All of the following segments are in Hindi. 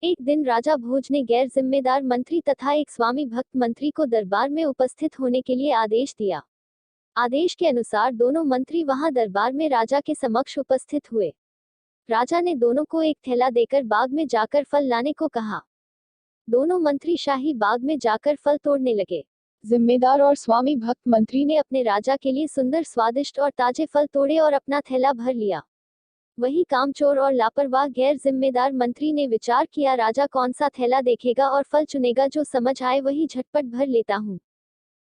एक दिन राजा भोज ने गैर जिम्मेदार मंत्री तथा एक स्वामी भक्त मंत्री को दरबार में उपस्थित होने के लिए आदेश दिया। आदेश के अनुसार दोनों मंत्री वहां दरबार में राजा के समक्ष उपस्थित हुए। राजा ने दोनों को एक थैला देकर बाग में जाकर फल लाने को कहा। दोनों मंत्री शाही बाग में जाकर फल तोड़ने लगे। जिम्मेदार और स्वामी भक्त मंत्री ने अपने राजा के लिए सुंदर, स्वादिष्ट और ताजे फल तोड़े और अपना थैला भर लिया। वही कामचोर और लापरवाह गैर जिम्मेदार मंत्री ने विचार किया, राजा कौन सा थैला देखेगा और फल चुनेगा, जो समझ आए वही झटपट भर लेता हूँ।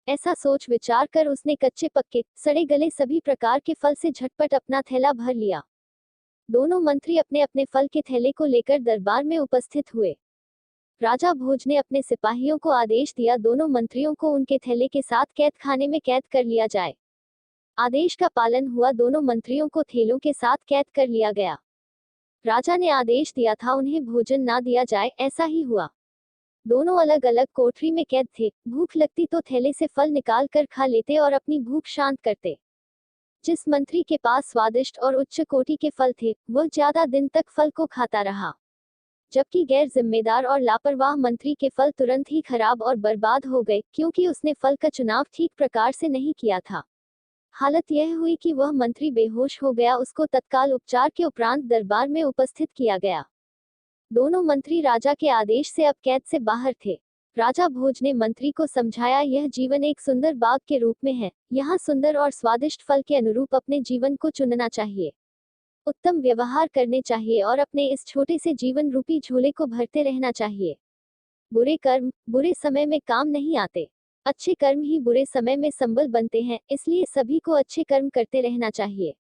ऐसा सोच विचार कर उसने कच्चे पक्के, सड़े गले सभी प्रकार के फल से झटपट अपना थैला भर लिया। दोनों मंत्री अपने अपने फल के थैले को लेकर दरबार में उपस्थित हुए। राजा भोज ने अपने सिपाहियों को आदेश दिया, दोनों मंत्रियों को उनके थैले के साथ कैद खाने में कैद कर लिया जाए। आदेश का पालन हुआ, दोनों मंत्रियों को थैलों के साथ कैद कर लिया गया। राजा ने आदेश दिया था उन्हें भोजन ना दिया जाए, ऐसा ही हुआ। दोनों अलग अलग कोठरी में कैद थे। भूख लगती तो थैले से फल निकाल कर खा लेते और अपनी भूख शांत करते। जिस मंत्री के पास स्वादिष्ट और उच्च कोटि के फल थे, वह ज्यादा दिन तक फल को खाता रहा, जबकि गैर जिम्मेदार और लापरवाह मंत्री के फल तुरंत ही खराब और बर्बाद हो गए, क्योंकि उसने फल का चुनाव ठीक प्रकार से नहीं किया था। हालत यह हुई कि वह मंत्री बेहोश हो गया। उसको तत्काल उपचार के उपरांत दरबार में उपस्थित किया गया। दोनों मंत्री राजा के आदेश से अब कैद से बाहर थे। राजा भोज ने मंत्री को समझाया, यह जीवन एक सुंदर बाग के रूप में है। यहाँ सुंदर और स्वादिष्ट फल के अनुरूप अपने जीवन को चुनना चाहिए, उत्तम व्यवहार करने चाहिए और अपने इस छोटे से जीवन रूपी झोले को भरते रहना चाहिए। बुरे कर्म बुरे समय में काम नहीं आते, अच्छे कर्म ही बुरे समय में संबल बनते हैं, इसलिए सभी को अच्छे कर्म करते रहना चाहिए।